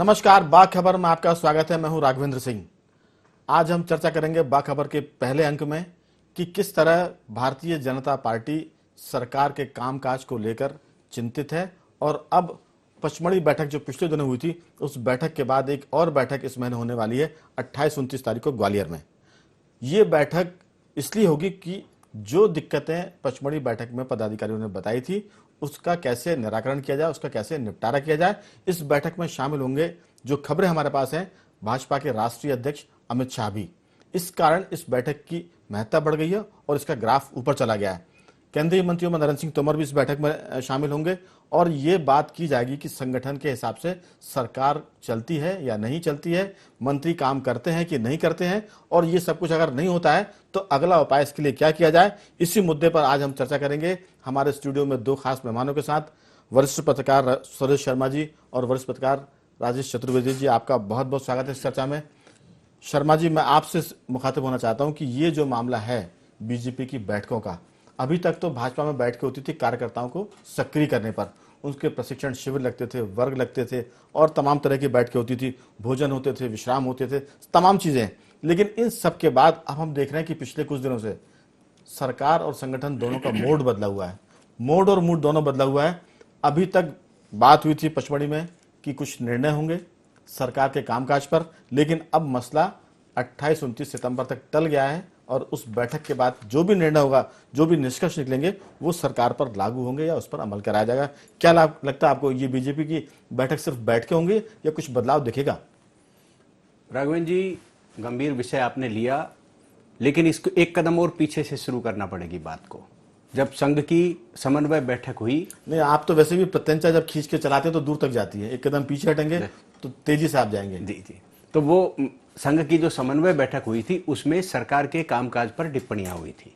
नमस्कार, बाखबर में आपका स्वागत है। मैं हूं राघवेंद्र सिंह। आज हम चर्चा करेंगे बाखबर के पहले अंक में कि किस तरह भारतीय जनता पार्टी सरकार के कामकाज को लेकर चिंतित है और अब पचमढ़ी बैठक जो पिछले दिनों हुई थी, उस बैठक के बाद एक और बैठक इस महीने होने वाली है 28-29 तारीख को ग्वालियर में। ये बैठक इसलिए होगी कि जो दिक्कतें पचमढ़ी बैठक में पदाधिकारियों ने बताई थी उसका कैसे निराकरण किया जाए, उसका कैसे निपटारा किया जाए। इस बैठक में शामिल होंगे, जो खबरें हमारे पास हैं, भाजपा के राष्ट्रीय अध्यक्ष अमित शाह भी। इस कारण इस बैठक की महत्ता बढ़ गई है और इसका ग्राफ ऊपर चला गया है। केंद्रीय मंत्रियों में नरेंद्र सिंह तोमर भी इस बैठक में शामिल होंगे और ये बात की जाएगी कि संगठन के हिसाब से सरकार चलती है या नहीं चलती है, मंत्री काम करते हैं कि नहीं करते हैं, और ये सब कुछ अगर नहीं होता है तो अगला उपाय इसके लिए क्या किया जाए। इसी मुद्दे पर आज हम चर्चा करेंगे हमारे स्टूडियो में दो खास मेहमानों के साथ। वरिष्ठ पत्रकार सुरेश शर्मा जी और वरिष्ठ पत्रकार राजेश चतुर्वेदी जी, आपका बहुत बहुत स्वागत है इस चर्चा में। शर्मा जी, मैं आपसे मुखातिब होना चाहता हूं कि ये जो मामला है बीजेपी की बैठकों का, अभी तक तो भाजपा में बैठकें होती थी कार्यकर्ताओं को सक्रिय करने पर, उनके प्रशिक्षण शिविर लगते थे, वर्ग लगते थे और तमाम तरह की बैठकें होती थी, भोजन होते थे, विश्राम होते थे, तमाम चीजें। लेकिन इन सब के बाद अब हम देख रहे हैं कि पिछले कुछ दिनों से सरकार और संगठन दोनों का मोड बदला हुआ है, मोड और मूड दोनों बदला हुआ है। अभी तक बात हुई थी पचमढ़ी में कि कुछ निर्णय होंगे सरकार के कामकाज पर, लेकिन अब मसला 28-29 सितंबर तक टल गया है और उस बैठक के बाद जो भी निर्णय होगा, जो भी निष्कर्ष निकलेंगे, वो सरकार पर लागू होंगे या उस पर अमल कराया जाएगा। क्या लगता है आपको, ये बीजेपी की बैठक सिर्फ बैठ के होंगे या कुछ बदलाव दिखेगा? राघवेंद्र जी, गंभीर विषय आपने लिया, लेकिन इसको एक कदम और पीछे से शुरू करना पड़ेगी बात को। जब संघ की समन्वय बैठक हुई, नहीं, आप तो वैसे भी प्रत्यंचा जब खींच के चलाते हैं तो दूर तक जाती है, एक कदम पीछे हटेंगे तो तेजी से आप जाएंगे। जी जी, तो वो संघ की जो समन्वय बैठक हुई थी उसमें सरकार के कामकाज पर टिप्पणियां हुई थी,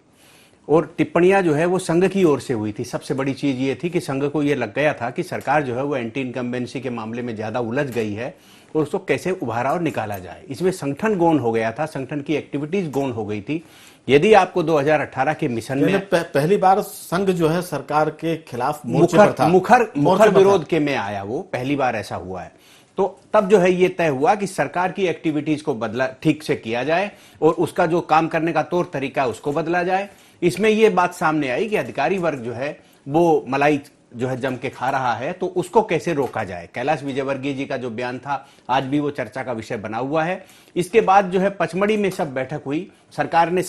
और टिप्पणियां जो है वो संघ की ओर से हुई थी। सबसे बड़ी चीज ये थी कि संघ को ये लग गया था कि सरकार जो है वो एंटी इनकम्बेंसी के मामले में ज्यादा उलझ गई है और उसको कैसे उभारा और निकाला जाए। इसमें संगठन गौण हो गया था, संगठन की एक्टिविटीज गौण हो गई थी। यदि आपको 2018 के मिशन में पहली बार संघ जो है सरकार के खिलाफ मोर्चे पर था, मुखर विरोध के में आया, वो पहली बार ऐसा हुआ है। तो तब जो है ये तय हुआ कि सरकार की एक्टिविटीज को बदला, ठीक से किया जाए और उसका जो काम करने का तौर तरीका है उसको बदला जाए। इसमें ये बात सामने आई कि अधिकारी वर्ग जो है वो मलाई जो है जम के खा रहा है, तो उसको कैसे रोका जाए। कैलाश विजयवर्गीय जी का जो बयान था आज भी वो चर्चा का विषय बना हुआ है। इसके बाद जो है पचमढ़ी में सब बैठक हुई, सरकार ने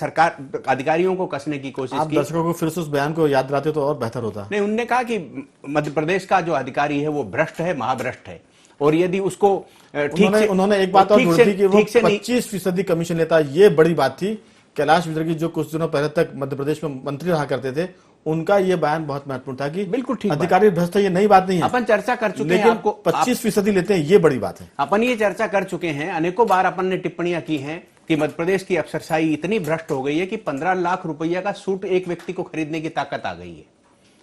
अधिकारियों को कसने की कोशिश की। दर्शकों को फिर से उस बयान को याद दिलाते तो और बेहतर होता। नहीं, उन्होंने कहा कि मध्य प्रदेश का जो अधिकारी है वो भ्रष्ट है, महाभ्रष्ट है, और यदि उसको ठीक से, उन्होंने एक बात और जोड़ी थी कि वो 25% कमीशन लेता है। ये बड़ी बात थी। कैलाश विजयवर्गीय जो कुछ दिनों पहले तक मध्य प्रदेश में मंत्री रहा करते थे, उनका ये बयान बहुत महत्वपूर्ण था कि बिल्कुल ठीक, अधिकारी भ्रष्ट है, ये नई बात नहीं है, अपन चर्चा कर चुके हैं। आपको 25% लेते हैं, ये बड़ी बात है। अपन ये चर्चा कर चुके हैं, अनेकों बार अपन ने टिप्पणियां की हैं कि मध्य प्रदेश की अफसरशाही इतनी भ्रष्ट हो गई है कि 15 लाख रुपया का सूट एक व्यक्ति को खरीदने की ताकत आ गई है।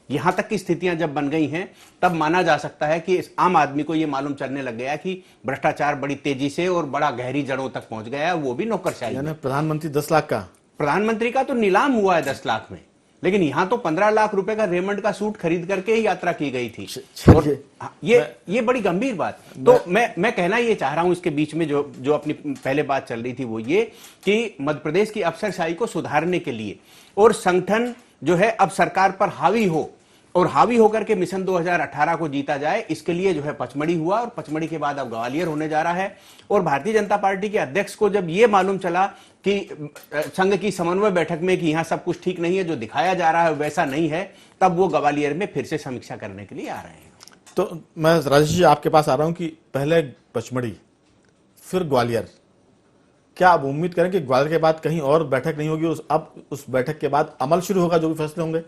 यहां तक की स्थितियां जब बन गई हैं, तब माना जा सकता है कि इस आम आदमी को यह मालूम चलने लग गया कि भ्रष्टाचार बड़ी तेजी से और बड़ा गहरी जड़ों तक पहुंच गया है, वो भी नौकरशाही। प्रधानमंत्री 10 लाख का, प्रधानमंत्री का तो नीलाम हुआ है 10 लाख में, लेकिन यहां तो 15 लाख रुपए का रेमंड का सूट खरीद करके ही यात्रा की गई थी। और ये बड़ी गंभीर बात। तो मैं कहना ये चाह रहा हूं, इसके बीच में जो अपनी पहले बात चल रही थी वो ये कि मध्य प्रदेश की अफसरशाही को सुधारने के लिए और संगठन जो है अब सरकार पर हावी हो और हावी होकर के मिशन 2018 को जीता जाए, इसके लिए जो है पचमढ़ी हुआ, और पचमढ़ी के बाद अब ग्वालियर होने जा रहा है। और भारतीय जनता पार्टी के अध्यक्ष को जब यह मालूम चला कि संघ की समन्वय बैठक में कि यहां सब कुछ ठीक नहीं है, जो दिखाया जा रहा है वैसा नहीं है, तब वो ग्वालियर में फिर से समीक्षा करने के लिए आ रहे हैं। तो मैं राजेश जी आपके पास आ रहा हूं कि पहले पचमढ़ी फिर ग्वालियर, क्या आप उम्मीद करें कि ग्वालियर के बाद कहीं और बैठक नहीं होगी, अब उस बैठक के बाद अमल शुरू होगा, जो भी फैसले होंगे?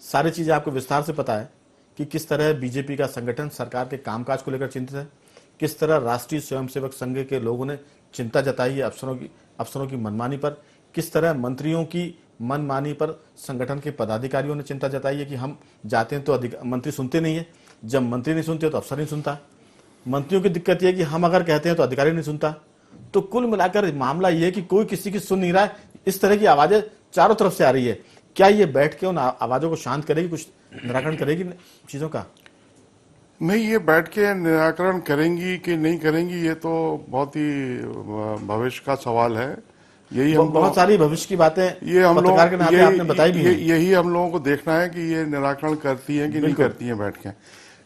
सारी चीजें आपको विस्तार से पता है कि किस तरह बीजेपी का संगठन सरकार के कामकाज को लेकर चिंतित है, किस तरह राष्ट्रीय स्वयंसेवक संघ के लोगों ने चिंता जताई है अफसरों की मनमानी पर, किस तरह मंत्रियों की मनमानी पर संगठन के पदाधिकारियों ने चिंता जताई है कि हम जाते हैं तो मंत्री सुनते नहीं है, जब मंत्री नहीं सुनते तो अफसर नहीं सुनता। मंत्रियों की दिक्कत यह है कि हम अगर कहते हैं तो अधिकारी नहीं सुनता। तो कुल मिलाकर मामला यह है कि कोई किसी की सुन नहीं रहा है। इस तरह की आवाजें चारों तरफ से आ रही है। क्या ये बैठ के उन आवाजों को शांत करेगी, कुछ निराकरण करेगी चीजों का? नहीं, ये बैठ के निराकरण करेंगी कि नहीं करेंगी, ये तो बहुत ही भविष्य का सवाल है। यही हम बहुत सारी भविष्य की बातें ये हम लोग पत्रकार के नाते आपने बताई भी हैं। यही हम लोगों को देखना है कि ये निराकरण करती हैं कि नहीं करती हैं बैठ के।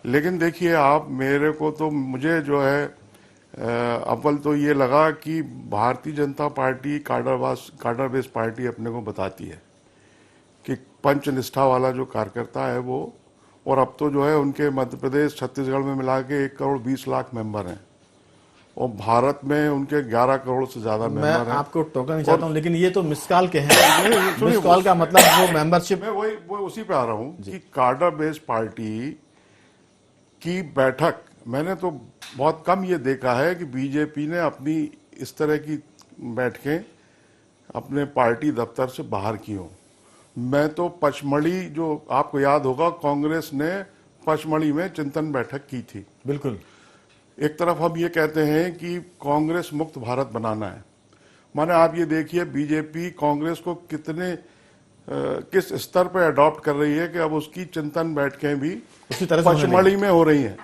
लेकिन देखिए आप, मेरे को तो मुझे जो है अव्वल तो ये लगा कि Bharatiya Janata party cadre based party अपने को बताती है कि पंचनिष्ठा वाला जो कार्यकर्ता है वो, और अब तो जो है उनके मध्य प्रदेश छत्तीसगढ़ में मिला के 1 करोड़ 20 लाख मेंबर हैं, और भारत में उनके 11 करोड़ से ज्यादा मैं मेंबर हैं। आपको टोकना नहीं चाहता हूं, लेकिन ये तो मिस कॉल के हैं। मिस कॉल का मतलब वो मेंबरशिप। मैं वो उसी पे आ रहा हूँ कि काडर बेस्ड पार्टी की बैठक मैंने तो बहुत कम ये देखा है कि बीजेपी ने अपनी इस तरह की बैठकें अपने पार्टी दफ्तर से बाहर की हों। मैं तो पचमढ़ी, जो आपको याद होगा, कांग्रेस ने पचमढ़ी में चिंतन बैठक की थी। बिल्कुल। एक तरफ हम ये कहते हैं कि कांग्रेस मुक्त भारत बनाना है, माने आप ये देखिए बीजेपी कांग्रेस को किस स्तर पर अडॉप्ट कर रही है कि अब उसकी चिंतन बैठकें भी उसी तरह से पचमढ़ी में हो रही हैं।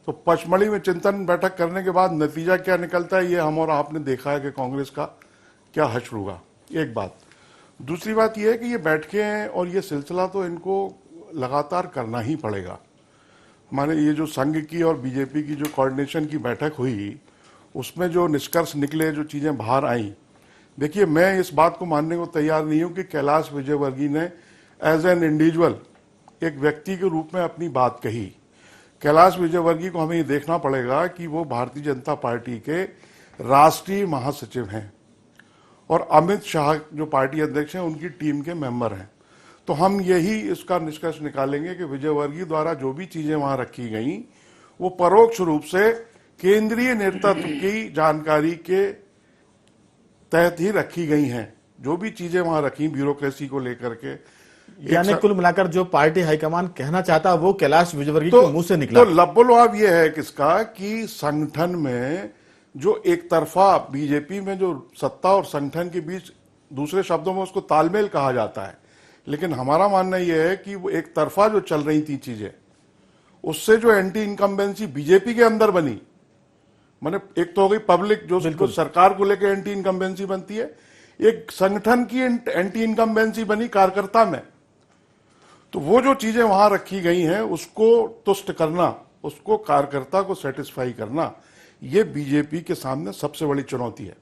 तो पचमढ़ी में चिंतन बैठक करने के बाद नतीजा क्या निकलता है, ये हम और आपने देखा है कि कांग्रेस का क्या हश्र हुआ। एक बात। दूसरी बात यह है कि ये बैठकें और ये सिलसिला तो इनको लगातार करना ही पड़ेगा। माने ये जो संघ की और बीजेपी की जो कोऑर्डिनेशन की बैठक हुई, उसमें जो निष्कर्ष निकले, जो चीजें बाहर आई, देखिए मैं इस बात को मानने को तैयार नहीं हूं कि कैलाश विजयवर्गीय ने एज एन इंडिविजुअल, एक व्यक्ति के रूप में अपनी बात कही। कैलाश विजयवर्गीय को हमें ये देखना पड़ेगा कि वो भारतीय जनता पार्टी के राष्ट्रीय महासचिव हैं और अमित शाह जो पार्टी अध्यक्ष हैं उनकी टीम के मेंबर हैं। तो हम यही इसका निष्कर्ष निकालेंगे कि विजयवर्गीय द्वारा जो भी चीजें वहां रखी गई वो परोक्ष रूप से केंद्रीय नेतृत्व की जानकारी के तहत ही रखी गई हैं। जो भी चीजें वहां रखी ब्यूरोक्रेसी को लेकर के, यानी कुल मिलाकर जो पार्टी हाईकमान कहना चाहता वो कैलाश विजयवर्गीय के मुंह से निकला। तो लब्बोलवाब ये है किसका कि संगठन में जो एक तरफा, बीजेपी में जो सत्ता और संगठन के बीच, दूसरे शब्दों में उसको तालमेल कहा जाता है, लेकिन हमारा मानना यह है कि वो एक तरफा जो चल रही थी चीजें, उससे जो एंटी इनकम्बेंसी बीजेपी के अंदर बनी, माने एक तो हो गई पब्लिक जो सरकार को लेकर एंटी इनकम्बेंसी बनती है, एक संगठन की एंटी इनकम्बेंसी बनी कार्यकर्ता में। तो वो जो चीजें वहां रखी गई हैं उसको तुष्ट करना, उसको कार्यकर्ता को सेटिस्फाई करना, ये बीजेपी के सामने सबसे बड़ी चुनौती है।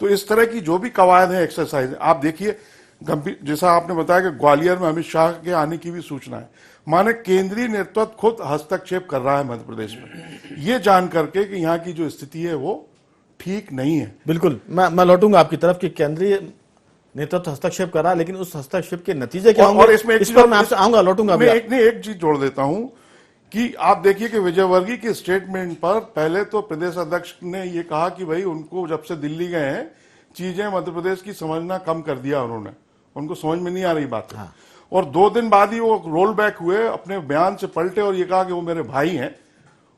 तो इस तरह की जो भी कवायद है, एक्सरसाइज, आप देखिए गंभीर, जैसा आपने बताया कि ग्वालियर में अमित शाह के आने की भी सूचना है, माने केंद्रीय नेतृत्व खुद हस्तक्षेप कर रहा है मध्य प्रदेश में, ये जान करके कि यहाँ की जो स्थिति है वो ठीक नहीं है। बिल्कुल, मैं लौटूंगा आपकी तरफ कि केंद्रीय नेतृत्व हस्तक्षेप कर रहा है, लेकिन उस हस्तक्षेप के नतीजे क्या होंगे, इस पर मैं आपसे आऊंगा, लौटूंगा। मैं एक चीज जोड़ देता हूं कि आप देखिए कि विजयवर्गीय के स्टेटमेंट पर पहले तो प्रदेश अध्यक्ष ने ये कहा कि भाई उनको जब से दिल्ली गए हैं चीजें मध्य प्रदेश की समझना कम कर दिया उन्होंने, उनको समझ में नहीं आ रही बात। हाँ। और 2 दिन बाद ही वो रोल बैक हुए, अपने बयान से पलटे और ये कहा कि वो मेरे भाई हैं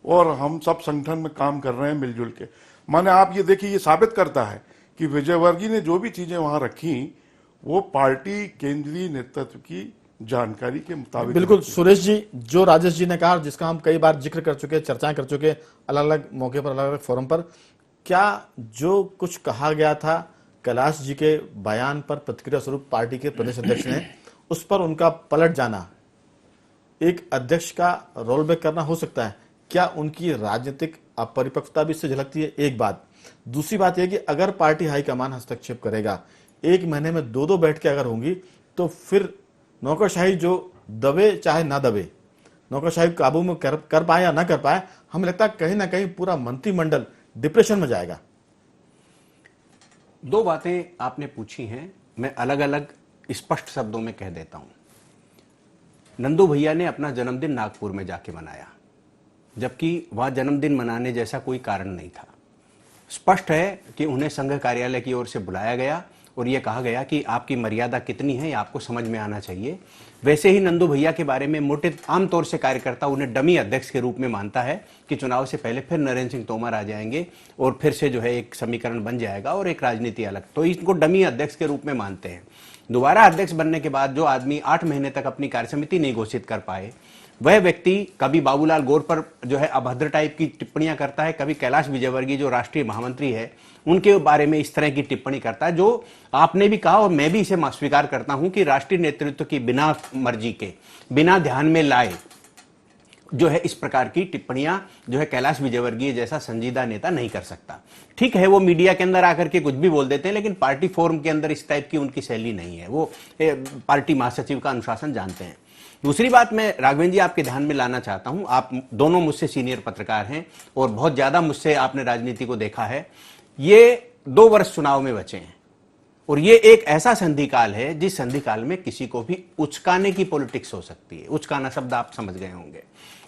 और हम सब संगठन में काम कर रहे हैं मिलजुल के। माने आप ये देखिए, ये साबित करता है कि विजयवर्गीय ने जो भी चीजें वहां रखी वो पार्टी केंद्रीय नेतृत्व की जानकारी के मुताबिक। बिल्कुल सुरेश जी, जो राजेश जी ने कहा, जिसका हम कई बार जिक्र कर चुके, चर्चाएं कर चुके अलग अलग मौके पर, अलग अलग फोरम पर, क्या जो कुछ कहा गया था कैलाश जी के बयान पर प्रतिक्रिया स्वरूप पार्टी के प्रदेश अध्यक्ष ने, उस पर उनका पलट जाना एक अध्यक्ष का रोल बैक करना हो सकता है? क्या उनकी राजनीतिक अपरिपक्वता भी इससे झलकती है? एक बात। दूसरी बात यह कि अगर पार्टी हाईकमान हस्तक्षेप करेगा, 1 महीने में 2 बैठकें अगर होंगी, तो फिर नौकरशाही जो दबे चाहे ना दबे, नौकरशाही काबू में कर पाए या ना कर पाए, हमें लगता है कहीं ना कहीं पूरा मंत्रिमंडल डिप्रेशन में जाएगा। 2 बातें आपने पूछी हैं, मैं अलग अलग स्पष्ट शब्दों में कह देता हूं। नंदू भैया ने अपना जन्मदिन नागपुर में जाके मनाया, जबकि वहां जन्मदिन मनाने जैसा कोई कारण नहीं था। स्पष्ट है कि उन्हें संघ कार्यालय की ओर से बुलाया गया और यह कहा गया कि आपकी मर्यादा कितनी है, आपको समझ में आना चाहिए। वैसे ही नंदू भैया के बारे में मोटे आमतौर से कार्यकर्ता उन्हें डमी अध्यक्ष के रूप में मानता है कि चुनाव से पहले फिर नरेंद्र सिंह तोमर आ जाएंगे और फिर से जो है एक समीकरण बन जाएगा और एक राजनीति अलग, तो इनको डमी अध्यक्ष के रूप में मानते हैं। दोबारा अध्यक्ष बनने के बाद जो आदमी 8 महीने तक अपनी कार्यसमिति नहीं घोषित कर पाए, वह व्यक्ति कभी बाबूलाल गौर पर जो है अभद्र टाइप की टिप्पणियां करता है, कभी कैलाश विजयवर्गीय जो राष्ट्रीय महामंत्री है उनके बारे में इस तरह की टिप्पणी करता है, जो आपने भी कहा और मैं भी इसे स्वीकार करता हूं कि राष्ट्रीय नेतृत्व की बिना मर्जी के, बिना ध्यान में लाए जो है इस प्रकार की टिप्पणियां जो है कैलाश विजयवर्गीय जैसा संजीदा नेता नहीं कर सकता। ठीक है, वो मीडिया के अंदर आकर के कुछ भी बोल देते हैं, लेकिन पार्टी फोरम के अंदर इस टाइप की उनकी शैली नहीं है। वो पार्टी महासचिव का अनुशासन जानते हैं। दूसरी बात मैं राघवेंद्र जी आपके ध्यान में लाना चाहता हूं, आप दोनों मुझसे सीनियर पत्रकार हैं और बहुत ज्यादा मुझसे आपने राजनीति को देखा है। ये 2 वर्ष चुनाव में बचे हैं और ये एक ऐसा संधिकाल है जिस संधिकाल में किसी को भी उचकाने की पॉलिटिक्स हो सकती है। उचकाना शब्द आप समझ गए होंगे।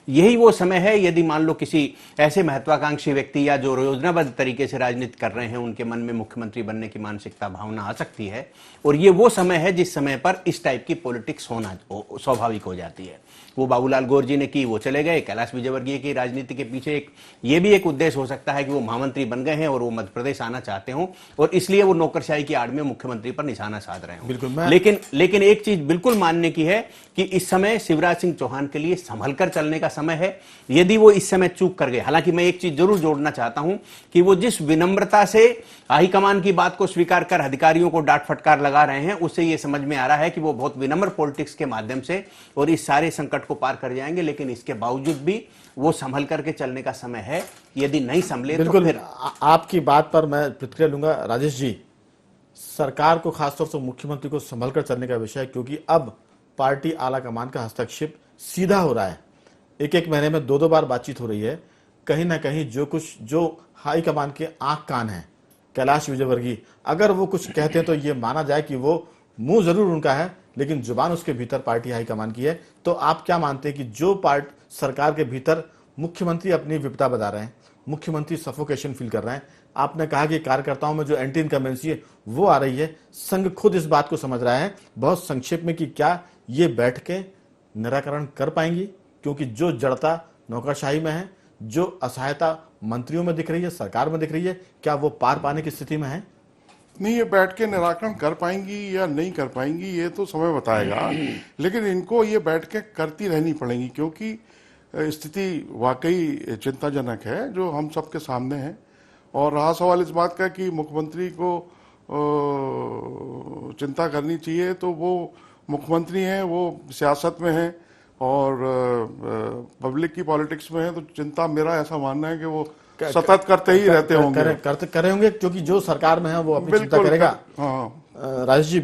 यही वो समय है, यदि मान लो किसी ऐसे महत्वाकांक्षी व्यक्ति या जो योजनाबद्ध तरीके से राजनीति कर रहे हैं उनके मन में मुख्यमंत्री बनने की मानसिकता भावना आ सकती है, और ये वो समय है जिस समय पर इस टाइप की पॉलिटिक्स होना स्वाभाविक हो जाती है। वो बाबूलाल गौर जी ने की, वो चले गए। कैलाश विजयवर्गीय की राजनीति के पीछे ये भी एक उद्देश्य हो सकता है कि वो महामंत्री बन गए हैं और वो मध्य प्रदेश आना चाहते हो और इसलिए वो नौकरशाही की आड़ में मुख्यमंत्री पर निशाना साध रहे हो। बिल्कुल, लेकिन एक चीज बिल्कुल मानने की है कि इस समय शिवराज सिंह चौहान के लिए संभल कर चलने का समय है। यदि वो इस समय चूक कर गए, हालांकि मैं एक चीज जरूर जोड़ना चाहता हूं कि वो जिस विनम्रता से हाईकमान की बात को स्वीकार कर अधिकारियों को डांट फटकार लगा रहे हैं, उससे ये समझ में आ रहा है कि वो बहुत विनम्र पॉलिटिक्स के माध्यम से और इस सारे संकट को पार कर जाएंगे। लेकिन इसके बावजूद भी वो संभल करके चलने का समय है। यदि नहीं संभले तो फिर आपकी बात पर मैं प्रतिक्रिया लूंगा। राजेश जी, सरकार को खासतौर से मुख्यमंत्री को संभल कर चलने का विषय, क्योंकि अब पार्टी आला कमान का हस्तक्षेप सीधा हो रहा है। एक महीने में 2 बार बातचीत हो रही है। कहीं ना कहीं जो हाई कमान के आंख कान है कैलाश विजयवर्गीय, अगर वो कुछ कहते हैं तो ये माना जाए कि वो मुंह जरूर उनका है लेकिन जुबान उसके भीतर पार्टी हाईकमान की है। तो आप क्या मानते हैं कि जो सरकार के भीतर मुख्यमंत्री अपनी विपदा बता रहे हैं, मुख्यमंत्री सफोकेशन फील कर रहे हैं, आपने कहा कि कार्यकर्ताओं में जो एंटी इनकम्बेंसी है वो आ रही है, संघ खुद इस बात को समझ रहा है, बहुत संक्षेप में, कि क्या ये बैठ के निराकरण कर पाएंगी? क्योंकि जो जड़ता नौकरशाही में है, जो असहायता मंत्रियों में दिख रही है, सरकार में दिख रही है, क्या वो पार पाने की स्थिति में है? नहीं, ये बैठ के निराकरण कर पाएंगी या नहीं कर पाएंगी ये तो समय बताएगा, लेकिन इनको ये बैठ के करती रहनी पड़ेगी, क्योंकि स्थिति वाकई चिंताजनक है जो हम सबके सामने है। और रहा सवाल इस बात का कि मुख्यमंत्री को चिंता करनी चाहिए, तो वो मुख्यमंत्री हैं, वो सियासत में हैं और पब्लिक की पॉलिटिक्स में है, तो चिंता, मेरा ऐसा मानना है कि वो सतत करते ही रहते होंगे, करे होंगे, क्योंकि जो सरकार में है वो अपनी चिंता करेगा। हाँ, राजेश जी,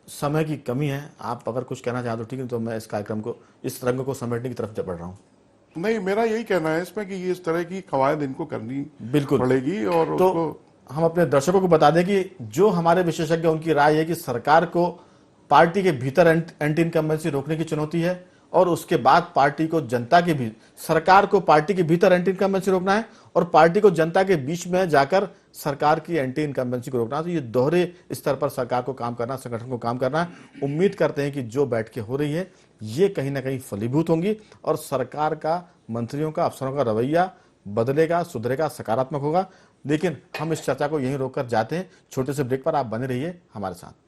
समय की कमी है, आप अगर कुछ कहना चाहते हो ठीक है, तो मैं इस कार्यक्रम को, इस रंग को समेटने की तरफ बढ़ रहा हूँ। नहीं, मेरा यही कहना है इसमें कि ये इस तरह की कवायद इनको करनी बिल्कुल पड़ेगी। और तो उसको हम अपने दर्शकों को बता दें कि जो हमारे विशेषज्ञ, उनकी राय है कि सरकार को पार्टी के भीतर एंटी इनकम्बेंसी रोकने की चुनौती है और उसके बाद पार्टी को जनता के भी, सरकार को पार्टी के भीतर एंटी इनकम्बेंसी रोकना है और पार्टी को जनता के बीच में जाकर सरकार की एंटी इनकम्बेंसी को रोकना है। तो ये दोहरे स्तर पर सरकार को काम करना, संगठन को काम करना है। उम्मीद करते हैं कि जो बैठकें हो रही है ये कहीं ना कहीं फलीभूत होंगी और सरकार का, मंत्रियों का, अफसरों का रवैया बदलेगा, सुधरेगा, सकारात्मक होगा। लेकिन हम इस चर्चा को यहीं रोककर जाते हैं। छोटे से ब्रेक पर आप बने रहिए हमारे साथ।